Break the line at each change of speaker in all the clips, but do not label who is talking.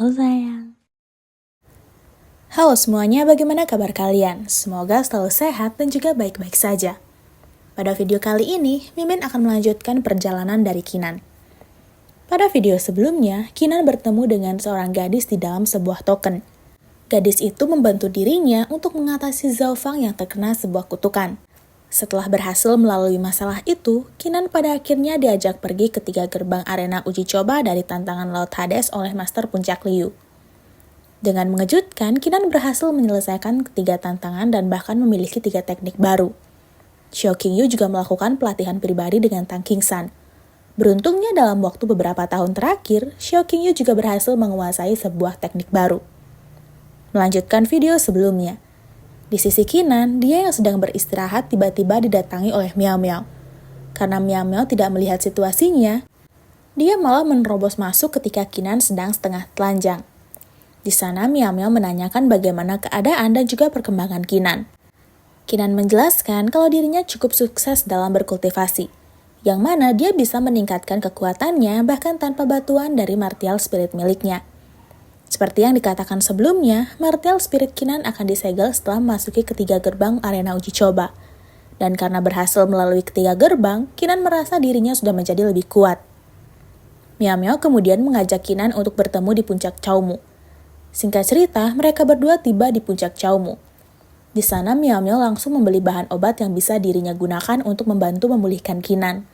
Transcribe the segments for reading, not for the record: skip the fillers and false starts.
Halo sayang.
Halo semuanya, bagaimana kabar kalian? Semoga selalu sehat dan juga baik-baik saja. Pada video kali ini, Mimin akan melanjutkan perjalanan dari Kinan. Pada video sebelumnya, Kinan bertemu dengan seorang gadis di dalam sebuah token. Gadis itu membantu dirinya untuk mengatasi Zhao Fang yang terkena sebuah kutukan. Setelah berhasil melalui masalah itu, Kinan pada akhirnya diajak pergi ke 3 gerbang arena uji coba dari tantangan Laut Hades oleh Master Puncak Liu. Dengan mengejutkan, Kinan berhasil menyelesaikan ketiga tantangan dan bahkan memiliki 3 teknik baru. Xiao Qingyu juga melakukan pelatihan pribadi dengan Tang Qingsan. Beruntungnya dalam waktu beberapa tahun terakhir, Xiao Qingyu juga berhasil menguasai sebuah teknik baru. Melanjutkan video sebelumnya. Di sisi Kinan, dia yang sedang beristirahat tiba-tiba didatangi oleh Miao Miao. Karena Miao Miao tidak melihat situasinya, dia malah menerobos masuk ketika Kinan sedang setengah telanjang. Di sana Miao Miao menanyakan bagaimana keadaan dan juga perkembangan Kinan. Kinan menjelaskan kalau dirinya cukup sukses dalam berkultivasi, yang mana dia bisa meningkatkan kekuatannya bahkan tanpa bantuan dari martial spirit miliknya. Seperti yang dikatakan sebelumnya, martial spirit Kinan akan disegel setelah memasuki ketiga gerbang arena uji coba. Dan karena berhasil melalui ketiga gerbang, Kinan merasa dirinya sudah menjadi lebih kuat. Miao Miao kemudian mengajak Kinan untuk bertemu di puncak Chaomu. Singkat cerita, mereka berdua tiba di puncak Chaomu. Di sana Miao Miao langsung membeli bahan obat yang bisa dirinya gunakan untuk membantu memulihkan Kinan.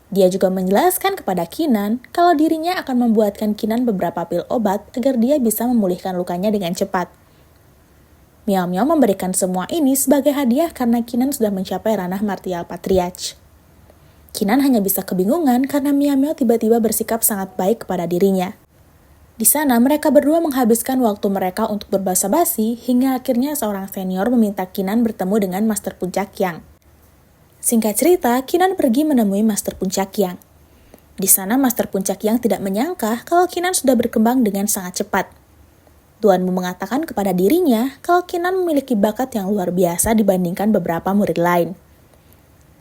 Dia juga menjelaskan kepada Kinan kalau dirinya akan membuatkan Kinan beberapa pil obat agar dia bisa memulihkan lukanya dengan cepat. Miao Miao memberikan semua ini sebagai hadiah karena Kinan sudah mencapai ranah martial patriarch. Kinan hanya bisa kebingungan karena Miao Miao tiba-tiba bersikap sangat baik kepada dirinya. Di sana mereka berdua menghabiskan waktu mereka untuk berbasa-basi hingga akhirnya seorang senior meminta Kinan bertemu dengan Master Puncak Yang. Singkat cerita, Kinan pergi menemui Master Puncak Yang. Di sana Master Puncak Yang tidak menyangka kalau Kinan sudah berkembang dengan sangat cepat. Tuanmu mengatakan kepada dirinya kalau Kinan memiliki bakat yang luar biasa dibandingkan beberapa murid lain.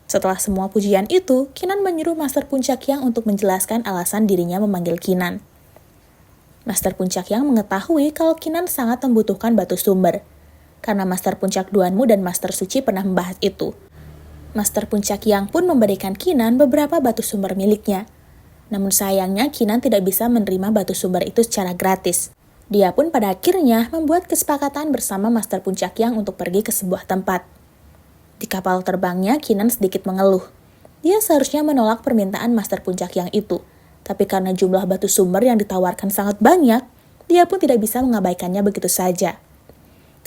Setelah semua pujian itu, Kinan menyuruh Master Puncak Yang untuk menjelaskan alasan dirinya memanggil Kinan. Master Puncak Yang mengetahui kalau Kinan sangat membutuhkan batu sumber, karena Master Puncak Duanmu dan Master Suci pernah membahas itu. Master Puncak Yang pun memberikan Kinan beberapa batu sumber miliknya. Namun sayangnya Kinan tidak bisa menerima batu sumber itu secara gratis. Dia pun pada akhirnya membuat kesepakatan bersama Master Puncak Yang untuk pergi ke sebuah tempat. Di kapal terbangnya Kinan sedikit mengeluh. Dia seharusnya menolak permintaan Master Puncak Yang itu. Tapi karena jumlah batu sumber yang ditawarkan sangat banyak, dia pun tidak bisa mengabaikannya begitu saja.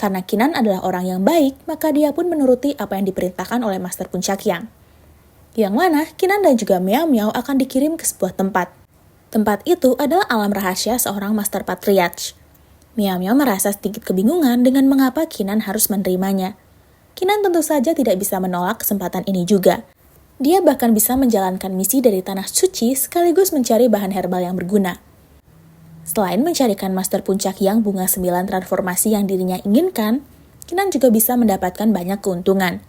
Karena Kinan adalah orang yang baik, maka dia pun menuruti apa yang diperintahkan oleh Master Puncak Yang. Yang mana Kinan dan juga Miao Miao akan dikirim ke sebuah tempat. Tempat itu adalah alam rahasia seorang Master Patriarch. Miao Miao merasa sedikit kebingungan dengan mengapa Kinan harus menerimanya. Kinan tentu saja tidak bisa menolak kesempatan ini juga. Dia bahkan bisa menjalankan misi dari Tanah Suci sekaligus mencari bahan herbal yang berguna. Selain mencarikan Master Puncak Yang bunga 9 transformasi yang dirinya inginkan, Kinan juga bisa mendapatkan banyak keuntungan.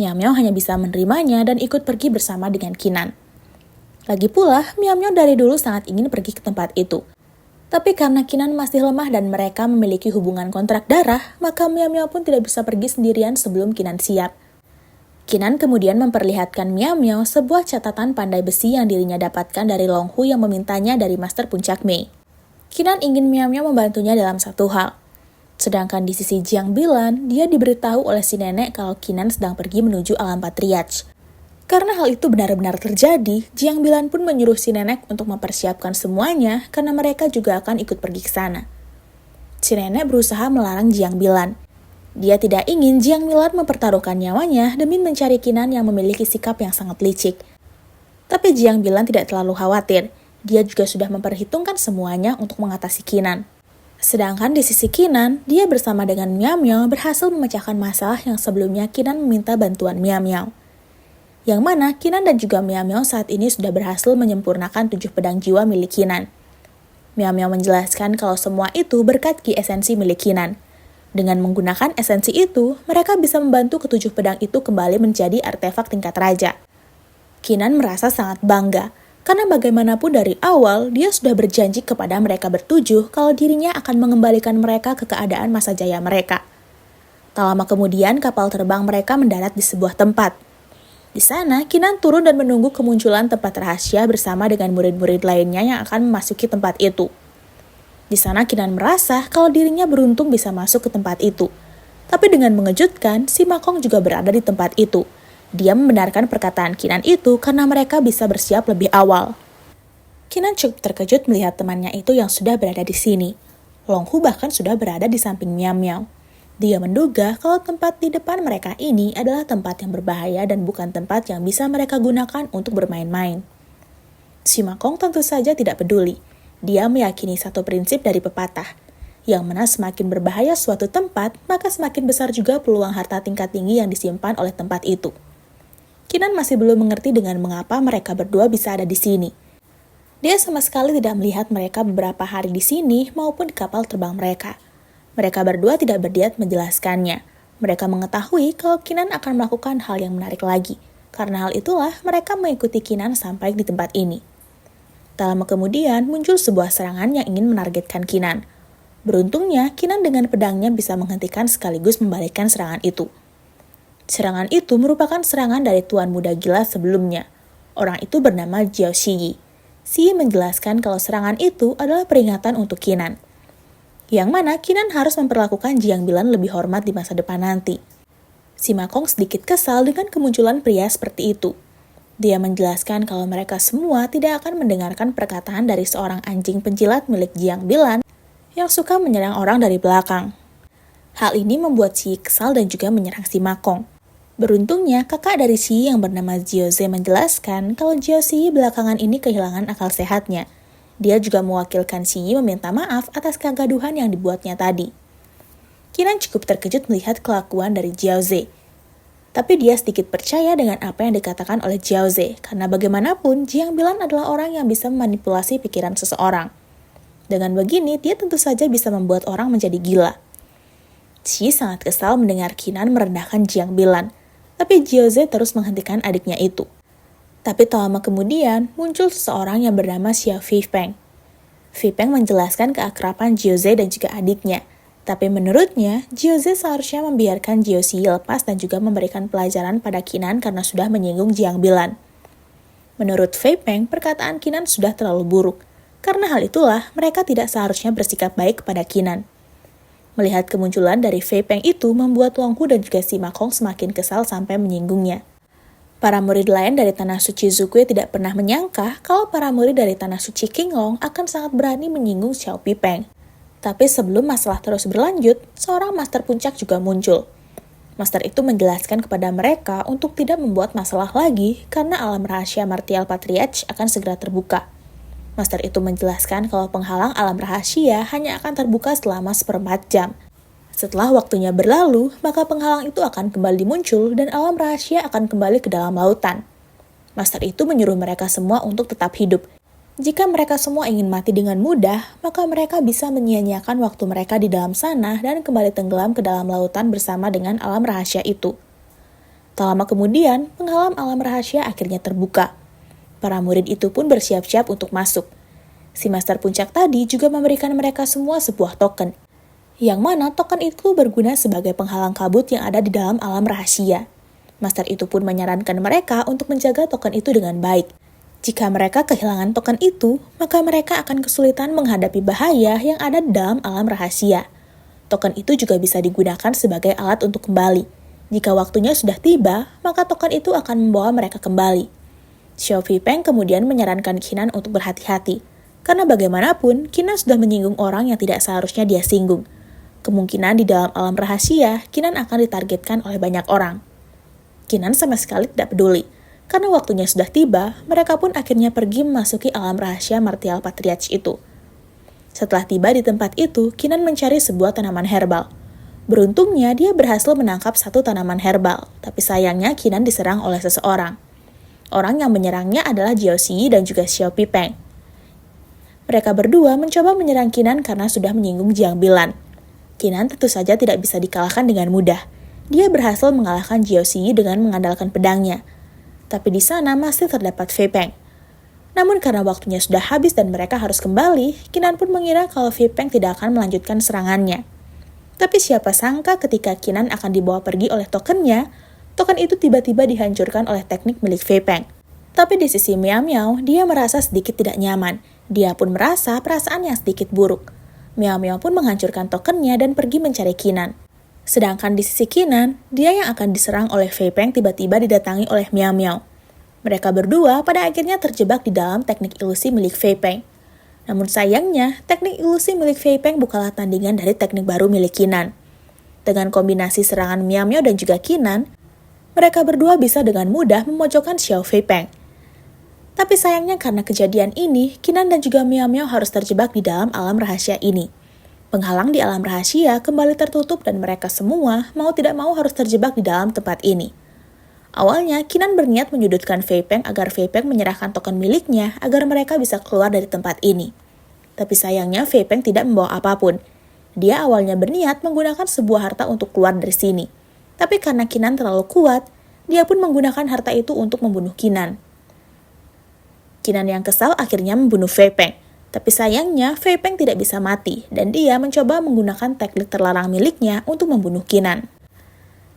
Miao Miao hanya bisa menerimanya dan ikut pergi bersama dengan Kinan. Lagi pula, Miao Miao dari dulu sangat ingin pergi ke tempat itu. Tapi karena Kinan masih lemah dan mereka memiliki hubungan kontrak darah, maka Miao Miao pun tidak bisa pergi sendirian sebelum Kinan siap. Kinan kemudian memperlihatkan Miao Miao sebuah catatan pandai besi yang dirinya dapatkan dari Long Hu yang memintanya dari Master Puncak Mei. Kinan ingin Miao Miao membantunya dalam satu hal. Sedangkan di sisi Jiang Bilan, dia diberitahu oleh si nenek kalau Kinan sedang pergi menuju alam patriarch. Karena hal itu benar-benar terjadi, Jiang Bilan pun menyuruh si nenek untuk mempersiapkan semuanya karena mereka juga akan ikut pergi ke sana. Si nenek berusaha melarang Jiang Bilan. Dia tidak ingin Jiang Bilan mempertaruhkan nyawanya demi mencari Kinan yang memiliki sikap yang sangat licik. Tapi Jiang Bilan tidak terlalu khawatir. Dia juga sudah memperhitungkan semuanya untuk mengatasi Kinan. Sedangkan di sisi Kinan, dia bersama dengan Miao Miao berhasil memecahkan masalah yang sebelumnya Kinan meminta bantuan Miao Miao. Yang mana Kinan dan juga Miao Miao saat ini sudah berhasil menyempurnakan 7 pedang jiwa milik Kinan. Miao Miao menjelaskan kalau semua itu berkat ki esensi milik Kinan. Dengan menggunakan esensi itu, mereka bisa membantu ke-7 pedang itu kembali menjadi artefak tingkat raja. Kinan merasa sangat bangga. Karena bagaimanapun dari awal, dia sudah berjanji kepada mereka bertujuh kalau dirinya akan mengembalikan mereka ke keadaan masa jaya mereka. Tak lama kemudian, kapal terbang mereka mendarat di sebuah tempat. Di sana, Kinan turun dan menunggu kemunculan tempat rahasia bersama dengan murid-murid lainnya yang akan memasuki tempat itu. Di sana, Kinan merasa kalau dirinya beruntung bisa masuk ke tempat itu. Tapi dengan mengejutkan, si Makong juga berada di tempat itu. Dia membenarkan perkataan Kinan itu karena mereka bisa bersiap lebih awal. Kinan cukup terkejut melihat temannya itu yang sudah berada di sini. Long Hu bahkan sudah berada di samping Miao Miao. Dia menduga kalau tempat di depan mereka ini adalah tempat yang berbahaya dan bukan tempat yang bisa mereka gunakan untuk bermain-main. Si Makong tentu saja tidak peduli. Dia meyakini satu prinsip dari pepatah, yang mana semakin berbahaya suatu tempat, maka semakin besar juga peluang harta tingkat tinggi yang disimpan oleh tempat itu. Kinan masih belum mengerti dengan mengapa mereka berdua bisa ada di sini. Dia sama sekali tidak melihat mereka beberapa hari di sini maupun di kapal terbang mereka. Mereka berdua tidak berniat menjelaskannya. Mereka mengetahui kalau Kinan akan melakukan hal yang menarik lagi. Karena hal itulah mereka mengikuti Kinan sampai di tempat ini. Tak lama kemudian muncul sebuah serangan yang ingin menargetkan Kinan. Beruntungnya, Kinan dengan pedangnya bisa menghentikan sekaligus membalikkan serangan itu. Serangan itu merupakan serangan dari Tuan Muda Gila sebelumnya. Orang itu bernama Jiao Shiyi. Shiyi menjelaskan kalau serangan itu adalah peringatan untuk Kinan. Yang mana Kinan harus memperlakukan Jiang Bilan lebih hormat di masa depan nanti. Si Makong sedikit kesal dengan kemunculan pria seperti itu. Dia menjelaskan kalau mereka semua tidak akan mendengarkan perkataan dari seorang anjing penjilat milik Jiang Bilan yang suka menyerang orang dari belakang. Hal ini membuat Shiyi kesal dan juga menyerang si Makong. Beruntungnya, kakak dari Shiyi yang bernama Jiaoze menjelaskan kalau Jiaozi belakangan ini kehilangan akal sehatnya. Dia juga mewakilkan Shiyi meminta maaf atas kegaduhan yang dibuatnya tadi. Kinan cukup terkejut melihat kelakuan dari Jiaoze. Tapi dia sedikit percaya dengan apa yang dikatakan oleh Jiaoze, karena bagaimanapun Jiang Bilan adalah orang yang bisa memanipulasi pikiran seseorang. Dengan begini, dia tentu saja bisa membuat orang menjadi gila. Shiyi sangat kesal mendengar Kinan merendahkan Jiang Bilan, tapi Jiaoze terus menghentikan adiknya itu. Tapi tak lama kemudian, muncul seseorang yang bernama Xiao Fipeng. Fipeng menjelaskan keakraban Jiaoze dan juga adiknya. Tapi menurutnya, Jiaoze seharusnya membiarkan Jiaozi lepas dan juga memberikan pelajaran pada Kinan karena sudah menyinggung Jiang Bilan. Menurut Fipeng, perkataan Kinan sudah terlalu buruk. Karena hal itulah, mereka tidak seharusnya bersikap baik kepada Kinan. Melihat kemunculan dari Fipeng itu membuat Long Hu dan juga si Makong semakin kesal sampai menyinggungnya. Para murid lain dari Tanah Suci Zukue tidak pernah menyangka kalau para murid dari Tanah Suci Qinglong akan sangat berani menyinggung Xiao Fipeng. Tapi sebelum masalah terus berlanjut, seorang master puncak juga muncul. Master itu menjelaskan kepada mereka untuk tidak membuat masalah lagi karena alam rahasia Martial Patriarch akan segera terbuka. Master itu menjelaskan kalau penghalang alam rahasia hanya akan terbuka selama 1/4 jam. Setelah waktunya berlalu, maka penghalang itu akan kembali muncul dan alam rahasia akan kembali ke dalam lautan. Master itu menyuruh mereka semua untuk tetap hidup. Jika mereka semua ingin mati dengan mudah, maka mereka bisa menyia-nyiakan waktu mereka di dalam sana dan kembali tenggelam ke dalam lautan bersama dengan alam rahasia itu. Tak lama kemudian, penghalang alam rahasia akhirnya terbuka. Para murid itu pun bersiap-siap untuk masuk. Si Master Puncak tadi juga memberikan mereka semua sebuah token, yang mana token itu berguna sebagai penghalang kabut yang ada di dalam alam rahasia. Master itu pun menyarankan mereka untuk menjaga token itu dengan baik. Jika mereka kehilangan token itu, maka mereka akan kesulitan menghadapi bahaya yang ada di dalam alam rahasia. Token itu juga bisa digunakan sebagai alat untuk kembali. Jika waktunya sudah tiba, maka token itu akan membawa mereka kembali. Xiao Fipeng kemudian menyarankan Kinan untuk berhati-hati, karena bagaimanapun Kinan sudah menyinggung orang yang tidak seharusnya dia singgung. Kemungkinan di dalam alam rahasia, Kinan akan ditargetkan oleh banyak orang. Kinan sama sekali tidak peduli. Karena waktunya sudah tiba, mereka pun akhirnya pergi memasuki alam rahasia Martial Patriarch itu. Setelah tiba di tempat itu, Kinan mencari sebuah tanaman herbal. Beruntungnya, dia berhasil menangkap satu tanaman herbal, tapi sayangnya Kinan diserang oleh seseorang. Orang yang menyerangnya adalah Jiaozi dan juga Xiao Fipeng. Mereka berdua mencoba menyerang Kinan karena sudah menyinggung Jiang Bilan. Kinan tentu saja tidak bisa dikalahkan dengan mudah. Dia berhasil mengalahkan Jiaozi dengan mengandalkan pedangnya. Tapi di sana masih terdapat Fipeng. Namun karena waktunya sudah habis dan mereka harus kembali, Kinan pun mengira kalau Vipeng tidak akan melanjutkan serangannya. Tapi siapa sangka ketika Kinan akan dibawa pergi oleh tokennya, token itu tiba-tiba dihancurkan oleh teknik milik Vipeng. Tapi di sisi Miao Miao, dia merasa sedikit tidak nyaman. Dia pun merasa perasaan yang sedikit buruk. Miao Miao pun menghancurkan tokennya dan pergi mencari Kinan. Sedangkan di sisi Kinan, dia yang akan diserang oleh Vipeng tiba-tiba didatangi oleh Miao Miao. Mereka berdua pada akhirnya terjebak di dalam teknik ilusi milik Vipeng. Namun sayangnya, teknik ilusi milik Vipeng bukanlah tandingan dari teknik baru milik Kinan. Dengan kombinasi serangan Miao Miao dan juga Kinan, mereka berdua bisa dengan mudah memojokkan Xiao Vipeng. Tapi sayangnya karena kejadian ini, Kinan dan juga Miao Miao harus terjebak di dalam alam rahasia ini. Penghalang di alam rahasia kembali tertutup dan mereka semua mau tidak mau harus terjebak di dalam tempat ini. Awalnya, Kinan berniat menyudutkan Vipeng agar Vipeng menyerahkan token miliknya agar mereka bisa keluar dari tempat ini. Tapi sayangnya Vipeng tidak membawa apapun. Dia awalnya berniat menggunakan sebuah harta untuk keluar dari sini. Tapi karena Kinan terlalu kuat, dia pun menggunakan harta itu untuk membunuh Kinan. Kinan yang kesal akhirnya membunuh Vipeng. Tapi sayangnya, Vipeng tidak bisa mati, dan dia mencoba menggunakan teknik terlarang miliknya untuk membunuh Kinan.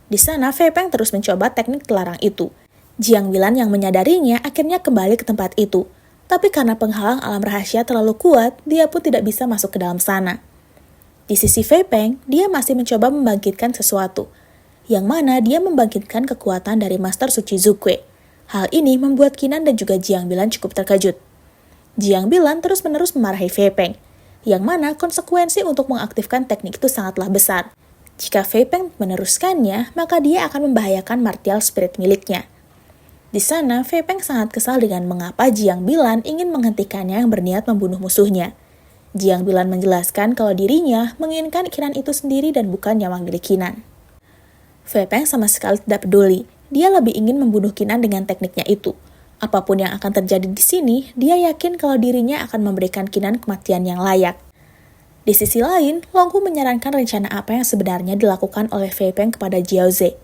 Di sana, Vipeng terus mencoba teknik terlarang itu. Jiang Bilan yang menyadarinya akhirnya kembali ke tempat itu. Tapi karena penghalang alam rahasia terlalu kuat, dia pun tidak bisa masuk ke dalam sana. Di sisi Vipeng, dia masih mencoba membangkitkan sesuatu, yang mana dia membangkitkan kekuatan dari Master Suci Zukue. Hal ini membuat Kinan dan juga Jiang Bilan cukup terkejut. Jiang Bilan terus-menerus memarahi Vipeng, yang mana konsekuensi untuk mengaktifkan teknik itu sangatlah besar. Jika Vipeng meneruskannya, maka dia akan membahayakan martial spirit miliknya. Di sana, Vipeng sangat kesal dengan mengapa Jiang Bilan ingin menghentikannya yang berniat membunuh musuhnya. Jiang Bilan menjelaskan kalau dirinya menginginkan Kinan itu sendiri dan bukan nyawa milik Kinan. Vipeng sama sekali tidak peduli, dia lebih ingin membunuh Kinan dengan tekniknya itu. Apapun yang akan terjadi di sini, dia yakin kalau dirinya akan memberikan Kinan kematian yang layak. Di sisi lain, Longhu menyarankan rencana apa yang sebenarnya dilakukan oleh Vipeng kepada Jiao Ze.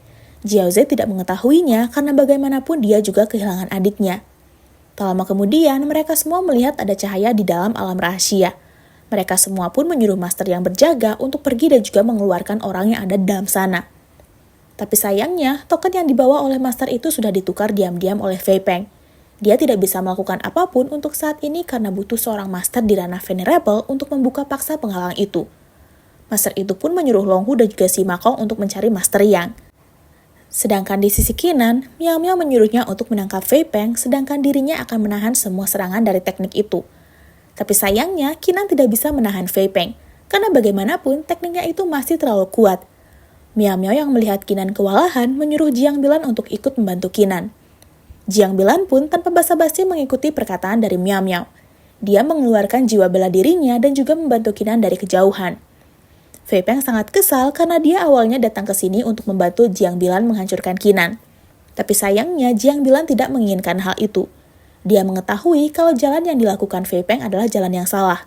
Jiao Ze tidak mengetahuinya karena bagaimanapun dia juga kehilangan adiknya. Tak lama kemudian, mereka semua melihat ada cahaya di dalam alam rahasia. Mereka semua pun menyuruh master yang berjaga untuk pergi dan juga mengeluarkan orang yang ada di dalam sana. Tapi sayangnya, token yang dibawa oleh master itu sudah ditukar diam-diam oleh Vipeng. Dia tidak bisa melakukan apapun untuk saat ini karena butuh seorang master di ranah venerable untuk membuka paksa penghalang itu. Master itu pun menyuruh Longhu dan juga si Makong untuk mencari Master Yang. Sedangkan di sisi Kinan, Miao Miao menyuruhnya untuk menangkap Vipeng, sedangkan dirinya akan menahan semua serangan dari teknik itu. Tapi sayangnya, Kinan tidak bisa menahan Vipeng, karena bagaimanapun tekniknya itu masih terlalu kuat. Miao Miao yang melihat Kinan kewalahan menyuruh Jiang Bilan untuk ikut membantu Kinan. Jiang Bilan pun tanpa basa-basi mengikuti perkataan dari Miao Miao. Dia mengeluarkan jiwa bela dirinya dan juga membantu Kinan dari kejauhan. Vipeng sangat kesal karena dia awalnya datang ke sini untuk membantu Jiang Bilan menghancurkan Kinan. Tapi sayangnya Jiang Bilan tidak menginginkan hal itu. Dia mengetahui kalau jalan yang dilakukan Vipeng adalah jalan yang salah.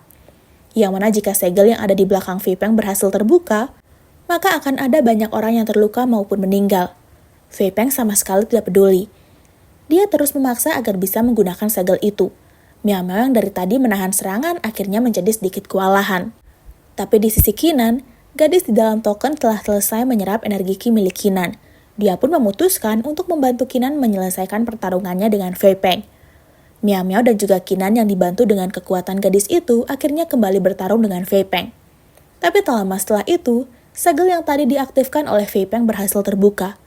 Yang mana jika segel yang ada di belakang Vipeng berhasil terbuka, maka akan ada banyak orang yang terluka maupun meninggal. Vipeng sama sekali tidak peduli. Dia terus memaksa agar bisa menggunakan segel itu. Miao Miao yang dari tadi menahan serangan akhirnya menjadi sedikit kewalahan. Tapi di sisi Kinan, gadis di dalam token telah selesai menyerap energi ki milik Kinan. Dia pun memutuskan untuk membantu Kinan menyelesaikan pertarungannya dengan Vipeng. Miao Miao dan juga Kinan yang dibantu dengan kekuatan gadis itu akhirnya kembali bertarung dengan Vipeng. Tapi tak lama setelah itu, segel yang tadi diaktifkan oleh Vipeng berhasil terbuka.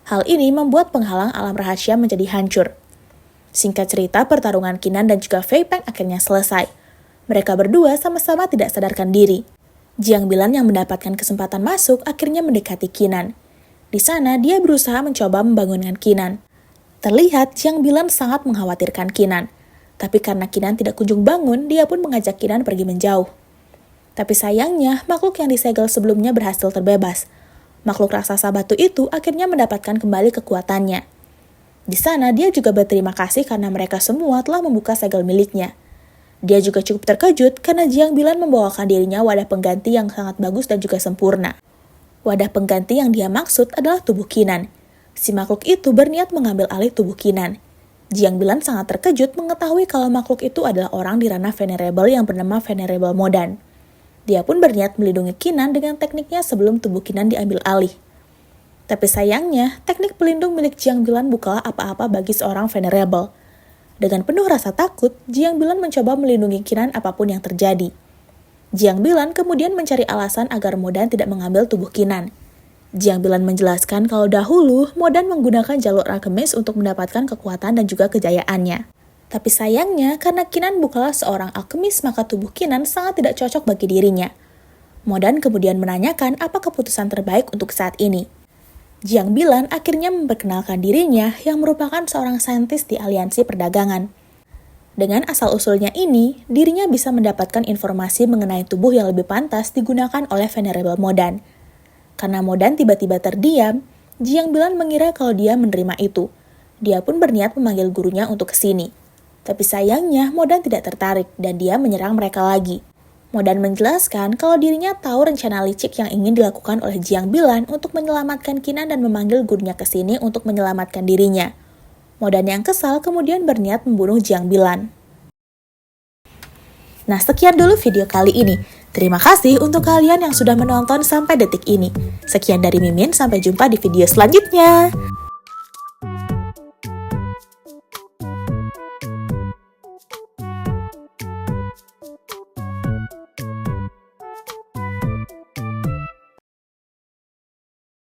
Hal ini membuat penghalang alam rahasia menjadi hancur. Singkat cerita, pertarungan Kinan dan juga Vipeng akhirnya selesai. Mereka berdua sama-sama tidak sadarkan diri. Jiang Bilan yang mendapatkan kesempatan masuk akhirnya mendekati Kinan. Di sana, dia berusaha mencoba membangunkan Kinan. Terlihat Jiang Bilan sangat mengkhawatirkan Kinan. Tapi karena Kinan tidak kunjung bangun, dia pun mengajak Kinan pergi menjauh. Tapi sayangnya, makhluk yang disegel sebelumnya berhasil terbebas. Makhluk raksasa batu itu akhirnya mendapatkan kembali kekuatannya. Di sana, dia juga berterima kasih karena mereka semua telah membuka segel miliknya. Dia juga cukup terkejut karena Jiang Bilan membawakan dirinya wadah pengganti yang sangat bagus dan juga sempurna. Wadah pengganti yang dia maksud adalah tubuh Kinan. Si makhluk itu berniat mengambil alih tubuh Kinan. Jiang Bilan sangat terkejut mengetahui kalau makhluk itu adalah orang di ranah Venerable yang bernama Venerable Modan. Dia pun berniat melindungi Qinan dengan tekniknya sebelum tubuh Qinan diambil alih. Tapi sayangnya, teknik pelindung milik Jiang Bilan bukanlah apa-apa bagi seorang Venerable. Dengan penuh rasa takut, Jiang Bilan mencoba melindungi Qinan apapun yang terjadi. Jiang Bilan kemudian mencari alasan agar Modan tidak mengambil tubuh Qinan. Jiang Bilan menjelaskan kalau dahulu Modan menggunakan jalur alkemis untuk mendapatkan kekuatan dan juga kejayaannya. Tapi sayangnya, karena Qinan bukanlah seorang alkemis, maka tubuh Qinan sangat tidak cocok bagi dirinya. Modan kemudian menanyakan apa keputusan terbaik untuk saat ini. Jiang Bilan akhirnya memperkenalkan dirinya yang merupakan seorang saintis di aliansi perdagangan. Dengan asal-usulnya ini, dirinya bisa mendapatkan informasi mengenai tubuh yang lebih pantas digunakan oleh Venerable Modan. Karena Modan tiba-tiba terdiam, Jiang Bilan mengira kalau dia menerima itu. Dia pun berniat memanggil gurunya untuk kesini. Tapi sayangnya Modan tidak tertarik dan dia menyerang mereka lagi. Modan menjelaskan kalau dirinya tahu rencana licik yang ingin dilakukan oleh Jiang Bilan untuk menyelamatkan Qinan dan memanggil gurunya ke sini untuk menyelamatkan dirinya. Modan yang kesal kemudian berniat membunuh Jiang Bilan. Nah, sekian dulu video kali ini. Terima kasih untuk kalian yang sudah menonton sampai detik ini. Sekian dari Mimin, sampai jumpa di video selanjutnya.